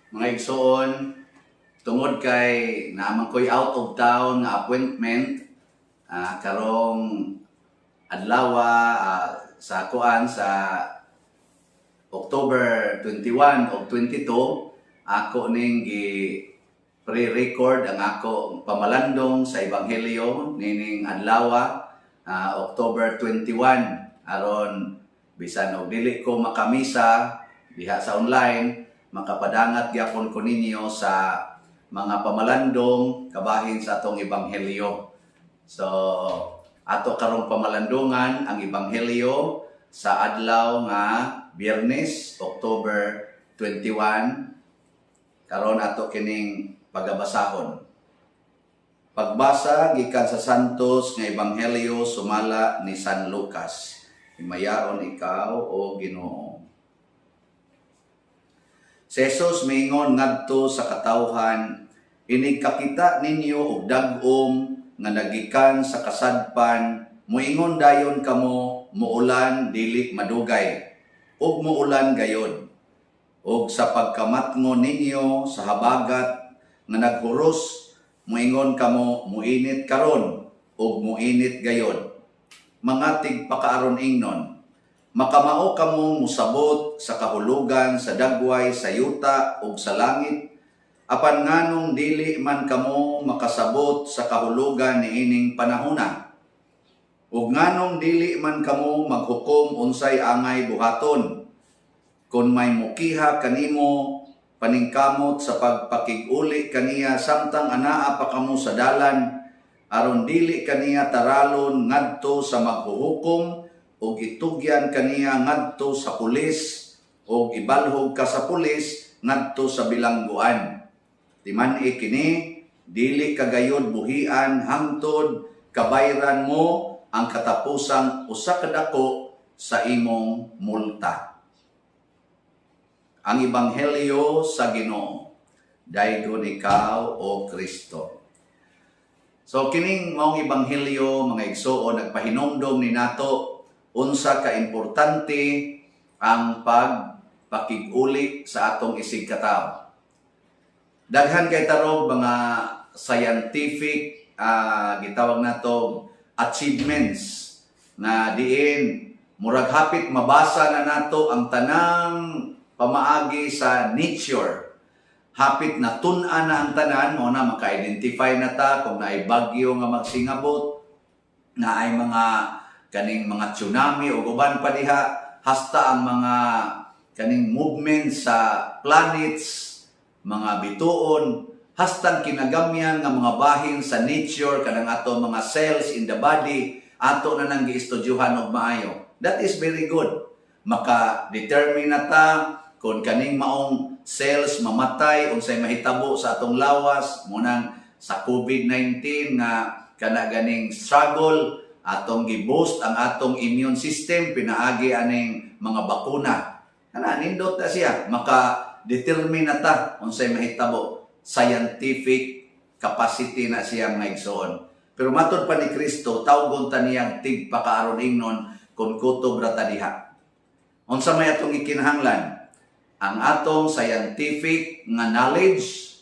Mga igsoon, tungod kay naman ko'y out of town nga appointment karong adlaw sa kuan sa October 21 o 22, ako ning pre-record ang ako pamalandong sa Ebanghelyo nining adlaw October 21 aron bisan og dili ko makamisa diha sa online makapadangat gyapon ko ninyo sa mga pamalandong kabahin sa atong Ebanghelyo. So ato karong pamalandungan ang Ebanghelyo sa adlaw nga Biyernes, October 21. Karon ato kining pagabasahon. Pagbasa gikan sa Santos nga Ebanghelyo sumala ni San Lucas. Himayaon ikaw o Ginoo. Si Jesus miingon ngadto sa katawhan, "Inig-kakita ninyo og dag-om nga nagikan sa kasadpan, muingon dayon kamo, muulan dili madugay, ug muulan gayod. Ug sa pagkamatngon ninyo sa habagat nga naghuros, muingon kamo, muinit karon, ug muinit gayod. Mga tigpakaaron ingnon, makamao kamong musabot sa kahulugan sa dagway, sa yuta ug sa langit, apan nganong dili man kamo makasabot sa kahulugan niining panahona. Ug nganong dili man kamo maghukom unsay angay buhaton. Kung may mukiha kanimo paningkamot sa pagpakig-uli kaniya samtang anaa pa kamo sa dalan, aron dili kaniya taralon ngadto sa maghuhukom ug itugyan kaniya ngadto sa pulis ug ibalhog ka sa pulis ngadto sa bilangguan. Timan-i kini dili kagayod buhian hangtod kabayran mo ang katapusang usa ka dako sa imong multa." Ang Ebanghelyo sa Ginoo. Dayon ikaw o Kristo. So kining maong Ebanghelyo mga igsoon nagpahinumdom ni nato unsa ka importante ang pagpakig-uli sa atong isigkatawo. Daghan kay tarong mga scientific gitawag nato achievements na diin murag hapit mabasa na nato ang tanang pamaagi sa nature. Hapit na tun-an na ang tanan, mo na maka-identify na ta kung naay bagyo nga magsingabot, na ay mga kaning mga tsunami o guban pa diha, hasta ang mga kaning movement sa planets, mga bituon, hasta kinagamyan nga mga bahin sa nature, kanang ato mga cells in the body, ato na nang giistudyuhan og maayo. That is very good. Maka-determine na ta kung kaning maong cells mamatay unsay mahitabo sa atong lawas munang sa COVID-19 nga kana ganing struggle atong gi-boost ang atong immune system pinaagi aning mga bakuna kana nindot ta siya maka-determine na ta unsay mahitabo scientific capacity na siya mga igsoon. Pero matud pa ni Kristo tawgon ta niyang tigpakaaron ingnon kun kutob ra ta diha. Unsa may atong ikinahanglan? Ang atong scientific nga knowledge,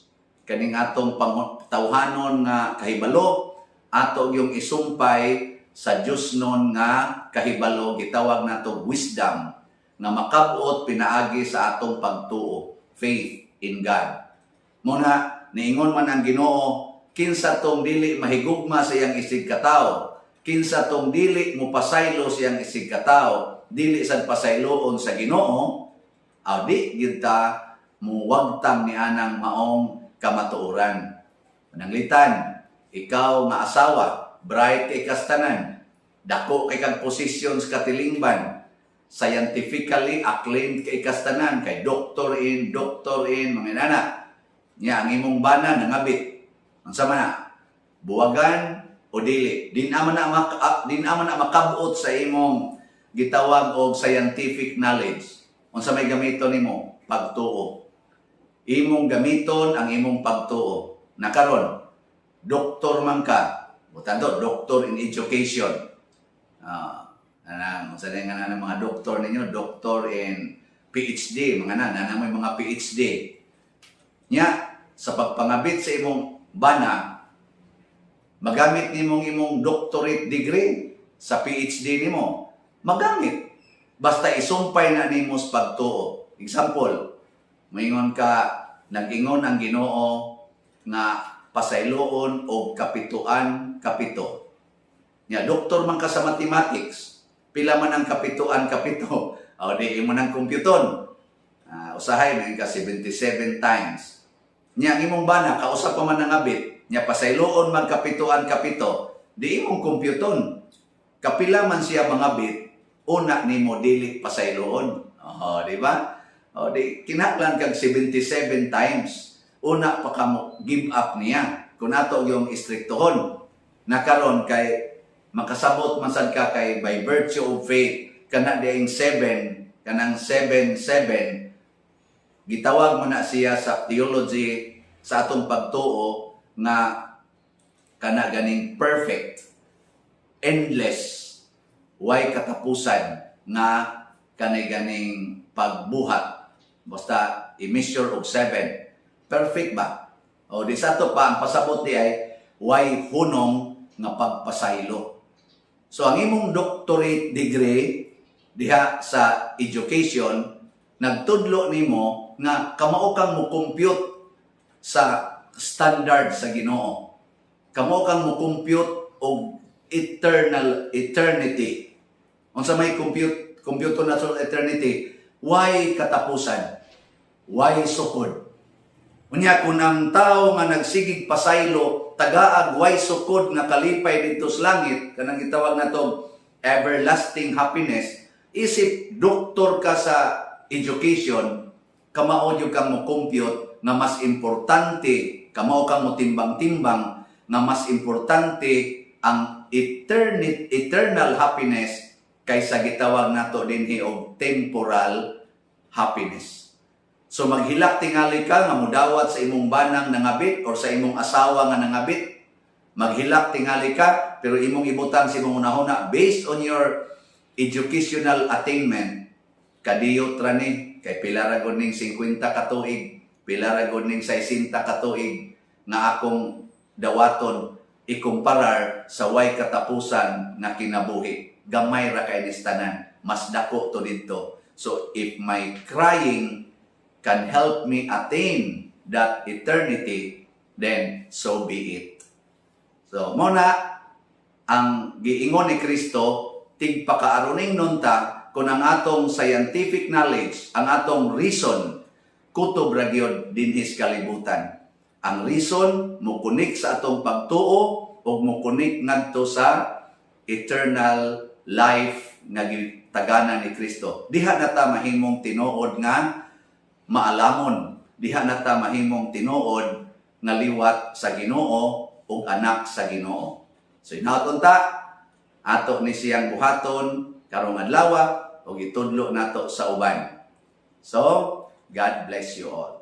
kaning atong pangtawhanon nga kahibalo, ato yung isumpay sa Dios nun nga kahibalo, gitawag nato wisdom, nga makabot pinaagi sa atong pagtuo, faith in God. Muna, niingon man ang Ginoo, kinsa tong dili mahigugma sa iyang isigkatawo, kinsa tong dili mupasaylo sa iyang isigkatawo, dili sad pasayloon sa Ginoo, di kita muwagtang ni anang maong kamatuoran. Pananglitan, ikaw nga asawa, bright kay kastanan, dako kay kang posisyon sa katilingban, scientifically acclaimed kay kastanan, kay doctor in, mga inana. Nya ang imong bana nangabit. Unsa man na? Buwagan o dili? Din aman na makabuot sa imong gitawag og scientific knowledge. Unsa may gamiton nimo? Pagtuo. Imong gamiton ang imong pagtuo. Nakaron, doktor man ka. Butanto, doctor in education. Unsa din nga na mga doktor ninyo? Doctor in PhD. Mga na may mga PhD. Nya sa pagpangabit sa imong bana, magamit nimong imong doctorate degree sa PhD nimo, magamit. Basta isumpay na nimo sa pagtuo. Example, moingon ka, nag-ingon ang Ginoo nga pasayloon o kapituan kapito. Nya doktor man ka sa mathematics, pila man ang kapituan kapito. O di imo nang kompyuton. Usahay man ka 77 times. Nya imong bana kausap pa man ang abit, nya pasayloon man kapituan kapito, di imong kompyuton. Kapila man siya mangabit, una nimo dili pasayloon. Di ba? Di kinahanglan kag 77 times. Una pa ka mo give up niya. Kung ato yung istriktohon. Nakaron kay makasabot man sad ka kay by virtue of faith kana diing 7, kanang 7-7, gitawag mo na siya sa theology sa atong pagtuo nga kana ganing perfect, endless, way katapusan nga kanay ganing pagbuhat. Basta i-measure og 7. Perfect ba? O di sa to pa ang pasabot di ay way hunong nga pagpasaylo. So ang imong doctorate degree diha sa education nagtudlo nimo nga kamao kang mo compute sa standard sa Ginoo. Kamao kang mo compute og eternity. Unsa may compute na sa eternity, why katapusan? Why sukod? Unya kung ang tao nga nagsigig pasaylo, tagaag way sukod nga kalipay dito sa langit, kanang gitawag nato everlasting happiness, isip doktor ka sa education, kamao jud kang mo compute nga mas importante, kamao kang mo timbang-timbang nga mas importante ang eternal happiness kaysa gitawag nato dinhi og temporal happiness. So maghilak tingali ka nga mudawat sa imong banang nangabit or sa imong asawa nga nangabit. Maghilak tingali ka pero imong ibutang sa imong unahuna based on your educational attainment. Kadiyot ra ni kay pila ra gud ning 50 ka tuig, pila ra gud ning 60 ka tuig nga akong dawaton ikumparar sa way katapusan nga kinabuhi. Gamay ra kay nistanan, mas dako to didto. So if my crying can help me attain that eternity, then so be it. So, muna, ang giingon ni Kristo, tigpakaaruning nunta, kung ang atong scientific knowledge, ang atong reason, kutob ra gyud dinhis kalibutan. Ang reason, mukunik sa atong pagtuo, o mukunik ngadto sa eternal life nga gitagana ni Kristo. Diha na ta mahimong tinuod nga maalamon, diha na ta mahimong tinuod nga liwat sa Ginoo ug anak sa Ginoo. So inaton ta ato ni siyang buhaton karong adlaw ug itudlo nato sa uban. So God bless you all.